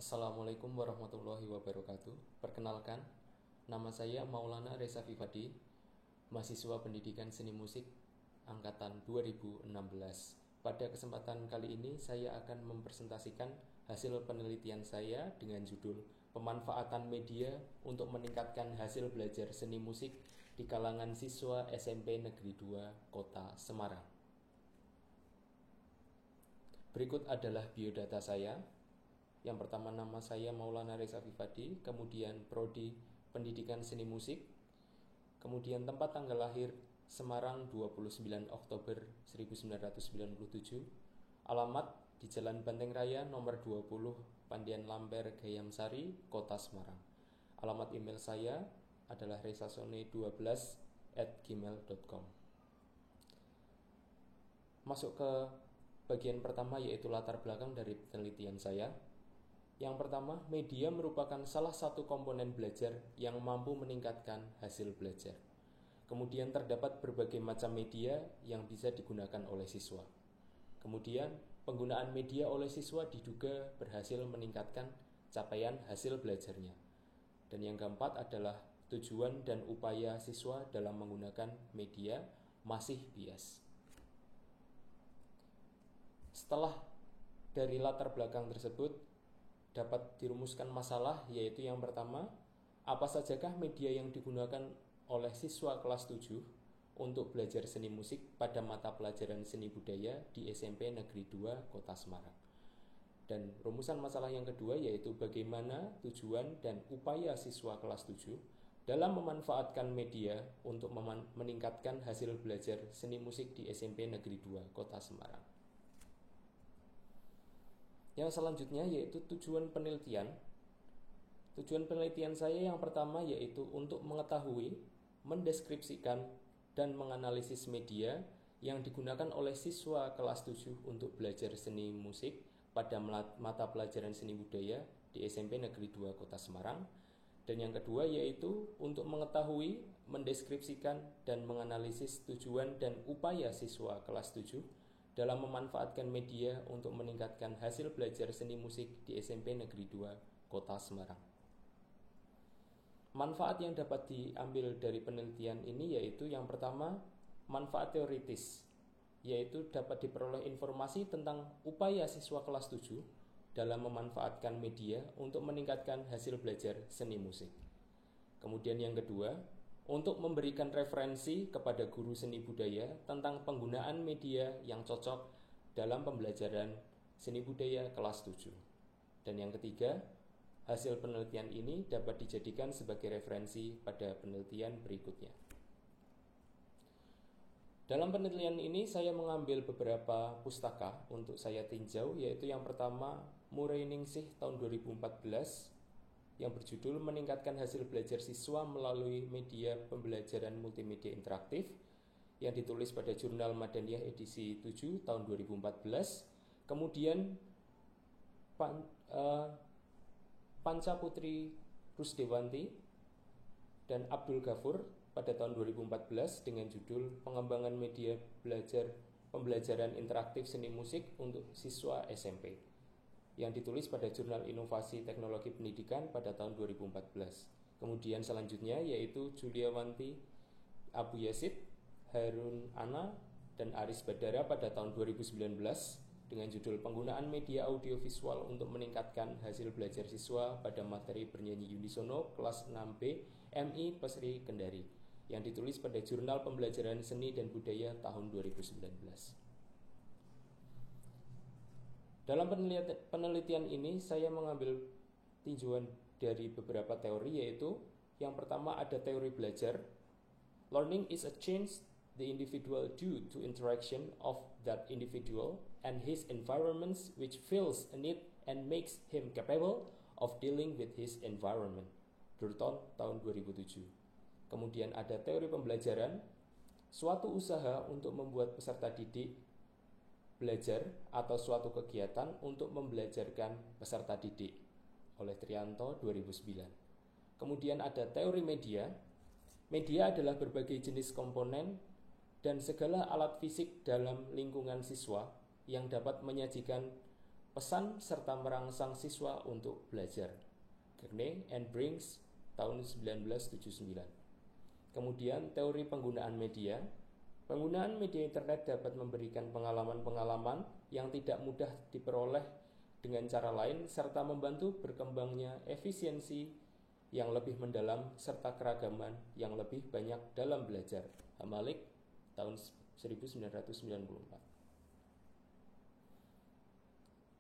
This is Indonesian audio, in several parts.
Assalamualaikum warahmatullahi wabarakatuh. Perkenalkan, nama saya Maulana Reza Vivadi, mahasiswa Pendidikan Seni Musik angkatan 2016. Pada kesempatan kali ini saya akan mempresentasikan hasil penelitian saya dengan judul Pemanfaatan Media untuk Meningkatkan Hasil Belajar Seni Musik di kalangan siswa SMP Negeri 2 Kota Semarang. Berikut adalah biodata saya. Yang pertama, nama saya Maulana Reza Vivadi, kemudian prodi Pendidikan Seni Musik, kemudian tempat tanggal lahir Semarang 29 Oktober 1997, alamat di Jalan Banteng Raya nomor 20 Pandian Lamper Gayam Sari, Kota Semarang. Alamat email saya adalah rezasone12@gmail.com. Masuk ke bagian pertama, yaitu latar belakang dari penelitian saya. Yang pertama, media merupakan salah satu komponen belajar yang mampu meningkatkan hasil belajar. Kemudian terdapat berbagai macam media yang bisa digunakan oleh siswa. Kemudian, penggunaan media oleh siswa diduga berhasil meningkatkan capaian hasil belajarnya. Dan yang keempat adalah tujuan dan upaya siswa dalam menggunakan media masih bias. Setelah dari latar belakang tersebut, dapat dirumuskan masalah, yaitu yang pertama, apa sajakah media yang digunakan oleh siswa kelas 7 untuk belajar seni musik pada mata pelajaran seni budaya di SMP Negeri 2 Kota Semarang. Dan rumusan masalah yang kedua yaitu bagaimana tujuan dan upaya siswa kelas 7 dalam memanfaatkan media untuk meningkatkan hasil belajar seni musik di SMP Negeri 2 Kota Semarang. Yang selanjutnya yaitu tujuan penelitian. Tujuan penelitian saya yang pertama yaitu untuk mengetahui, mendeskripsikan, dan menganalisis media yang digunakan oleh siswa kelas 7 untuk belajar seni musik pada mata pelajaran seni budaya di SMP Negeri 2 Kota Semarang. Dan yang kedua yaitu untuk mengetahui, mendeskripsikan, dan menganalisis tujuan dan upaya siswa kelas 7 dalam memanfaatkan media untuk meningkatkan hasil belajar seni musik di SMP Negeri 2 Kota Semarang. Manfaat yang dapat diambil dari penelitian ini yaitu yang pertama, manfaat teoritis, yaitu dapat diperoleh informasi tentang upaya siswa kelas 7 dalam memanfaatkan media untuk meningkatkan hasil belajar seni musik. Kemudian yang kedua, untuk memberikan referensi kepada guru seni budaya tentang penggunaan media yang cocok dalam pembelajaran seni budaya kelas 7. Dan yang ketiga, hasil penelitian ini dapat dijadikan sebagai referensi pada penelitian berikutnya. Dalam penelitian ini saya mengambil beberapa pustaka untuk saya tinjau, yaitu yang pertama Murray Ningsih tahun 2014 yang berjudul Meningkatkan Hasil Belajar Siswa Melalui Media Pembelajaran Multimedia Interaktif, yang ditulis pada Jurnal Madaniyah edisi 7 tahun 2014. Kemudian Panca Putri Rusdewanti dan Abdul Ghafur pada tahun 2014 dengan judul Pengembangan Media Pembelajaran Interaktif Seni Musik untuk Siswa SMP, yang ditulis pada Jurnal Inovasi Teknologi Pendidikan pada tahun 2014. Kemudian selanjutnya yaitu Juliawanti Abu Yazid, Harun Ana, dan Aris Badara pada tahun 2019 dengan judul Penggunaan Media Audiovisual untuk Meningkatkan Hasil Belajar Siswa pada Materi Bernyanyi Unisono kelas 6B MI Pesri Kendari, yang ditulis pada Jurnal Pembelajaran Seni dan Budaya tahun 2019. Dalam penelitian ini saya mengambil tinjauan dari beberapa teori, yaitu yang pertama ada teori belajar. Learning is a change the individual due to interaction of that individual and his environments which fills a need and makes him capable of dealing with his environment. Burton tahun 2007. Kemudian ada teori pembelajaran, suatu usaha untuk membuat peserta didik belajar atau suatu kegiatan untuk membelajarkan peserta didik, oleh Trianto 2009. Kemudian ada teori media. Media adalah berbagai jenis komponen dan segala alat fisik dalam lingkungan siswa yang dapat menyajikan pesan serta merangsang siswa untuk belajar. Kearney and Briggs tahun 1979. Kemudian teori penggunaan media. Penggunaan media internet dapat memberikan pengalaman-pengalaman yang tidak mudah diperoleh dengan cara lain serta membantu berkembangnya efisiensi yang lebih mendalam serta keragaman yang lebih banyak dalam belajar. Hamalik tahun 1994.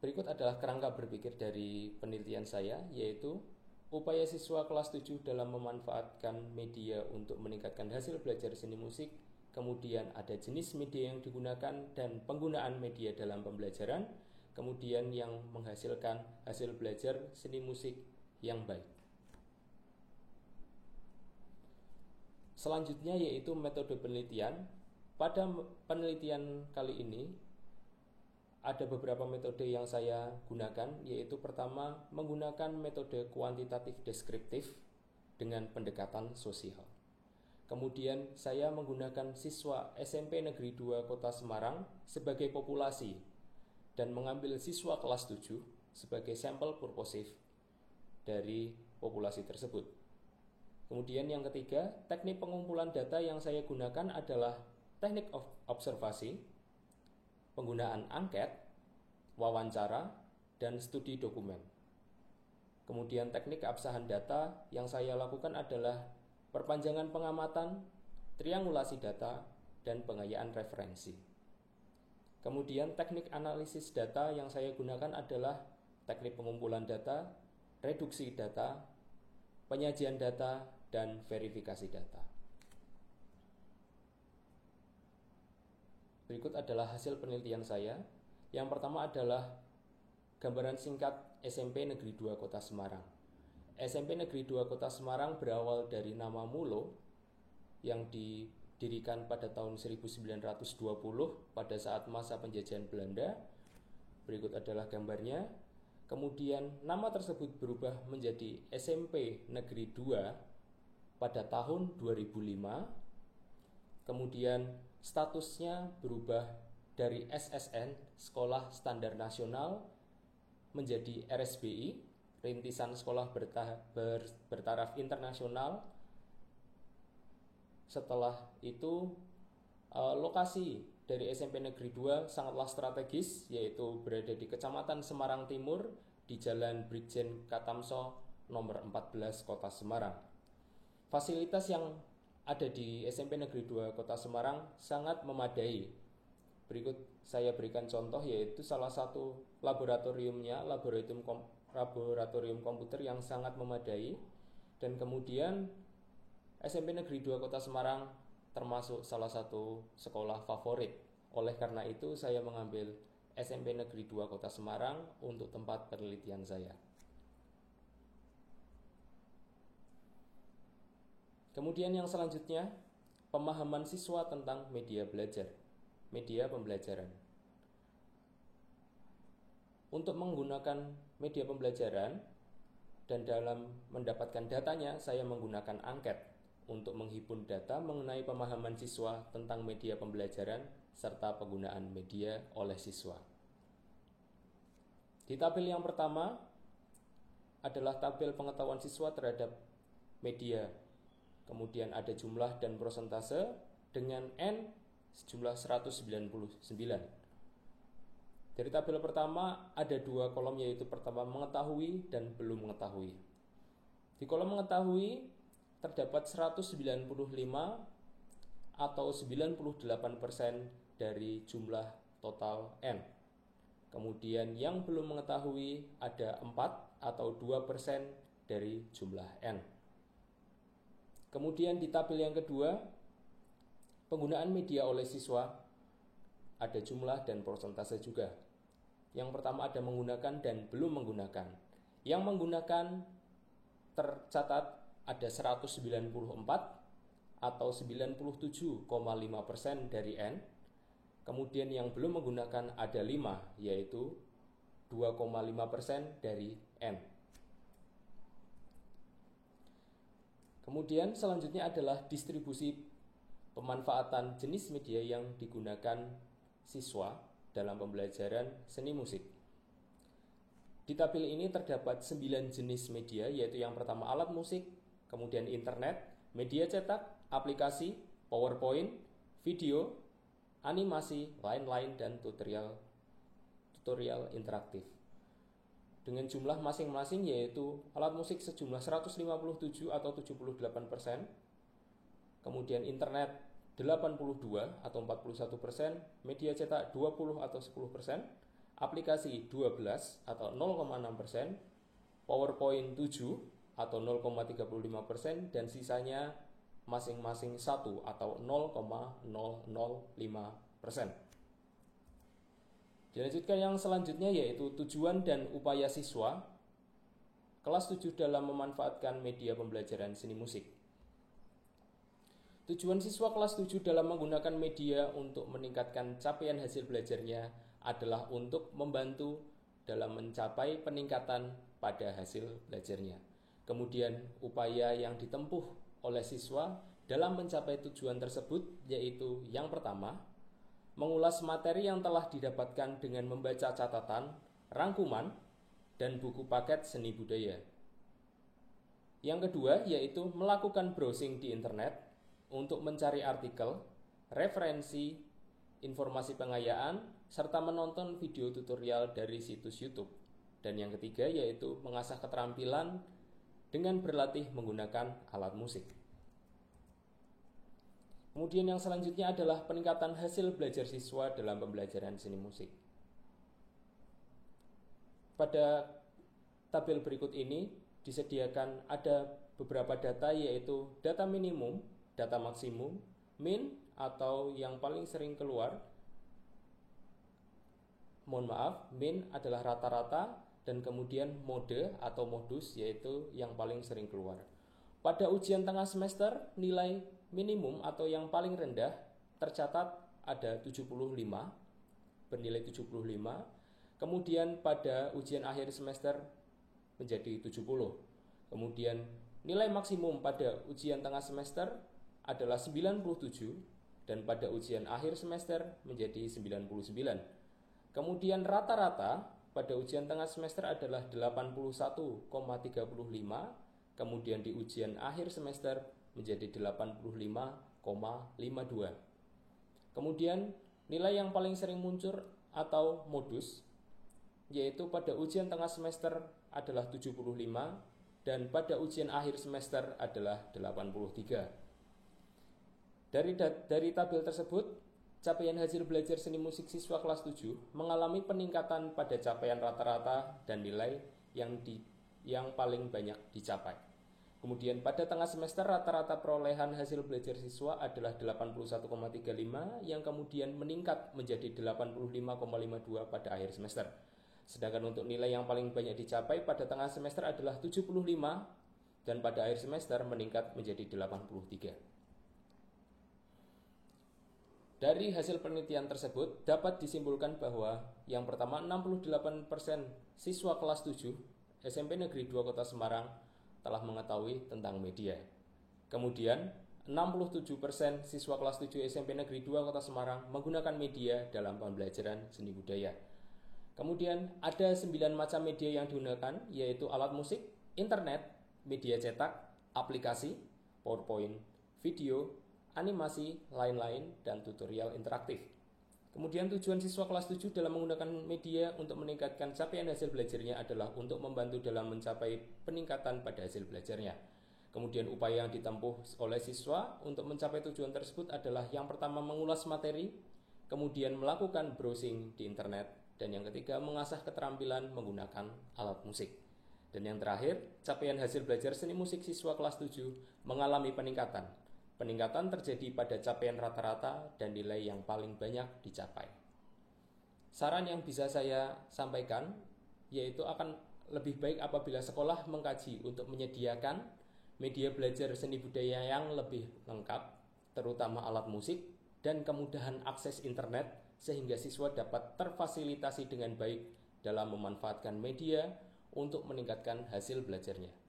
Berikut adalah kerangka berpikir dari penelitian saya, yaitu upaya siswa kelas 7 dalam memanfaatkan media untuk meningkatkan hasil belajar seni musik. Kemudian ada jenis media yang digunakan dan penggunaan media dalam pembelajaran, kemudian yang menghasilkan hasil belajar seni musik yang baik. Selanjutnya yaitu metode penelitian. Pada penelitian kali ini ada beberapa metode yang saya gunakan, yaitu pertama menggunakan metode kuantitatif deskriptif dengan pendekatan sosial. Kemudian saya menggunakan siswa SMP Negeri 2 Kota Semarang sebagai populasi dan mengambil siswa kelas 7 sebagai sampel purposif dari populasi tersebut. Kemudian yang ketiga, teknik pengumpulan data yang saya gunakan adalah teknik observasi, penggunaan angket, wawancara, dan studi dokumen. Kemudian teknik keabsahan data yang saya lakukan adalah perpanjangan pengamatan, triangulasi data, dan pengayaan referensi. Kemudian teknik analisis data yang saya gunakan adalah teknik pengumpulan data, reduksi data, penyajian data, dan verifikasi data. Berikut adalah hasil penelitian saya. Yang pertama adalah gambaran singkat SMP Negeri 2 Kota Semarang. SMP Negeri 2 Kota Semarang berawal dari nama Mulo yang didirikan pada tahun 1920 pada saat masa penjajahan Belanda. Berikut adalah gambarnya. Kemudian nama tersebut berubah menjadi SMP Negeri 2 pada tahun 2005. Kemudian statusnya berubah dari SSN, Sekolah Standar Nasional, menjadi RSBI, Rintisan Sekolah Bertaraf Internasional. Setelah itu lokasi dari SMP Negeri 2 sangatlah strategis, yaitu berada di Kecamatan Semarang Timur di Jalan Brigjen Katamso nomor 14 Kota Semarang. Fasilitas yang ada di SMP Negeri 2 Kota Semarang sangat memadai. Berikut saya berikan contoh, yaitu salah satu laboratoriumnya, laboratorium komputer yang sangat memadai. Dan kemudian SMP Negeri 2 Kota Semarang termasuk salah satu sekolah favorit. Oleh karena itu saya mengambil SMP Negeri 2 Kota Semarang untuk tempat penelitian saya. Kemudian yang selanjutnya, pemahaman siswa tentang media belajar, media pembelajaran. Untuk menggunakan media pembelajaran dan dalam mendapatkan datanya, saya menggunakan angket untuk menghimpun data mengenai pemahaman siswa tentang media pembelajaran serta penggunaan media oleh siswa. Di tabel yang pertama adalah tabel pengetahuan siswa terhadap media. Kemudian ada jumlah dan persentase dengan N sejumlah 199. Dari tabel pertama ada dua kolom, yaitu pertama mengetahui dan belum mengetahui. Di kolom mengetahui terdapat 195 atau 98% dari jumlah total N. Kemudian yang belum mengetahui ada 4 atau 2% dari jumlah N. Kemudian di tabel yang kedua, penggunaan media oleh siswa, ada jumlah dan persentase juga. Yang pertama ada menggunakan dan belum menggunakan. Yang menggunakan tercatat ada 194 atau 97,5% dari N. Kemudian yang belum menggunakan ada 5, yaitu 2,5% dari N. Kemudian selanjutnya adalah distribusi pemanfaatan jenis media yang digunakan siswa dalam pembelajaran seni musik. Di tabel ini terdapat 9 jenis media, yaitu yang pertama alat musik, kemudian internet, media cetak, aplikasi, PowerPoint, video, animasi, lain-lain, dan tutorial interaktif. Dengan jumlah masing-masing yaitu alat musik sejumlah 157 atau 78%, kemudian internet 82 atau 41%, media cetak 20 atau 10%, aplikasi 12 atau 0,6%, PowerPoint 7 atau 0,35%, dan sisanya masing-masing 1 atau 0,005%. Dilanjutkan yang selanjutnya yaitu tujuan dan upaya siswa kelas 7 dalam memanfaatkan media pembelajaran seni musik. Tujuan siswa kelas 7 dalam menggunakan media untuk meningkatkan capaian hasil belajarnya adalah untuk membantu dalam mencapai peningkatan pada hasil belajarnya. Kemudian upaya yang ditempuh oleh siswa dalam mencapai tujuan tersebut yaitu yang pertama, mengulas materi yang telah didapatkan dengan membaca catatan, rangkuman, dan buku paket seni budaya. Yang kedua yaitu melakukan browsing di internet untuk mencari artikel, referensi, informasi pengayaan, serta menonton video tutorial dari situs YouTube. Dan yang ketiga yaitu mengasah keterampilan dengan berlatih menggunakan alat musik. Kemudian yang selanjutnya adalah peningkatan hasil belajar siswa dalam pembelajaran seni musik. Pada tabel berikut ini disediakan ada beberapa data yaitu data minimum, data maksimum, min atau yang paling sering keluar. Min adalah rata-rata, dan kemudian mode atau modus yaitu yang paling sering keluar. Pada ujian tengah semester, nilai minimum atau yang paling rendah tercatat ada 75, bernilai 75. Kemudian pada ujian akhir semester menjadi 70. Kemudian nilai maksimum pada ujian tengah semester adalah 97 dan pada ujian akhir semester menjadi 99. Kemudian rata-rata pada ujian tengah semester adalah 81,35, kemudian di ujian akhir semester menjadi 85,52. Kemudian nilai yang paling sering muncul atau modus yaitu pada ujian tengah semester adalah 75 dan pada ujian akhir semester adalah 83. Dari tabel tersebut, capaian hasil belajar seni musik siswa kelas 7 mengalami peningkatan pada capaian rata-rata dan nilai yang paling banyak dicapai. Kemudian pada tengah semester rata-rata perolehan hasil belajar siswa adalah 81,35 yang kemudian meningkat menjadi 85,52 pada akhir semester. Sedangkan untuk nilai yang paling banyak dicapai pada tengah semester adalah 75 dan pada akhir semester meningkat menjadi 83. Dari hasil penelitian tersebut dapat disimpulkan bahwa yang pertama 68% siswa kelas 7 SMP Negeri 2 Kota Semarang telah mengetahui tentang media. Kemudian 67% siswa kelas 7 SMP Negeri 2 Kota Semarang menggunakan media dalam pembelajaran seni budaya. Kemudian ada 9 macam media yang digunakan yaitu alat musik, internet, media cetak, aplikasi, PowerPoint, video, animasi, lain-lain, dan tutorial interaktif. Kemudian tujuan siswa kelas 7 dalam menggunakan media untuk meningkatkan capaian hasil belajarnya adalah untuk membantu dalam mencapai peningkatan pada hasil belajarnya. Kemudian upaya yang ditempuh oleh siswa untuk mencapai tujuan tersebut adalah yang pertama mengulas materi, kemudian melakukan browsing di internet, dan yang ketiga mengasah keterampilan menggunakan alat musik. Dan yang terakhir, capaian hasil belajar seni musik siswa kelas 7 mengalami peningkatan. Peningkatan terjadi pada capaian rata-rata dan nilai yang paling banyak dicapai. Saran yang bisa saya sampaikan yaitu akan lebih baik apabila sekolah mengkaji untuk menyediakan media belajar seni budaya yang lebih lengkap, terutama alat musik dan kemudahan akses internet sehingga siswa dapat terfasilitasi dengan baik dalam memanfaatkan media untuk meningkatkan hasil belajarnya.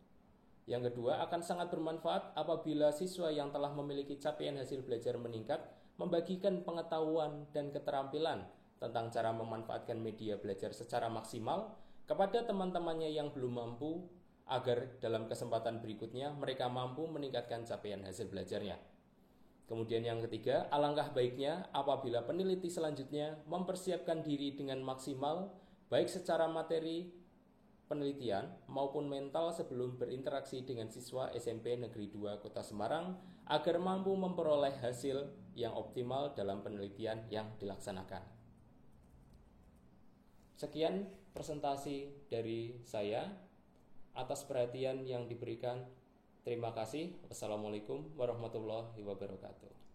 Yang kedua, akan sangat bermanfaat apabila siswa yang telah memiliki capaian hasil belajar meningkat membagikan pengetahuan dan keterampilan tentang cara memanfaatkan media belajar secara maksimal kepada teman-temannya yang belum mampu agar dalam kesempatan berikutnya mereka mampu meningkatkan capaian hasil belajarnya. Kemudian yang ketiga, alangkah baiknya apabila peneliti selanjutnya mempersiapkan diri dengan maksimal baik secara materi penelitian maupun mental sebelum berinteraksi dengan siswa SMP Negeri 2 Kota Semarang agar mampu memperoleh hasil yang optimal dalam penelitian yang dilaksanakan. Sekian presentasi dari saya. Atas perhatian yang diberikan, terima kasih. Wassalamualaikum warahmatullahi wabarakatuh.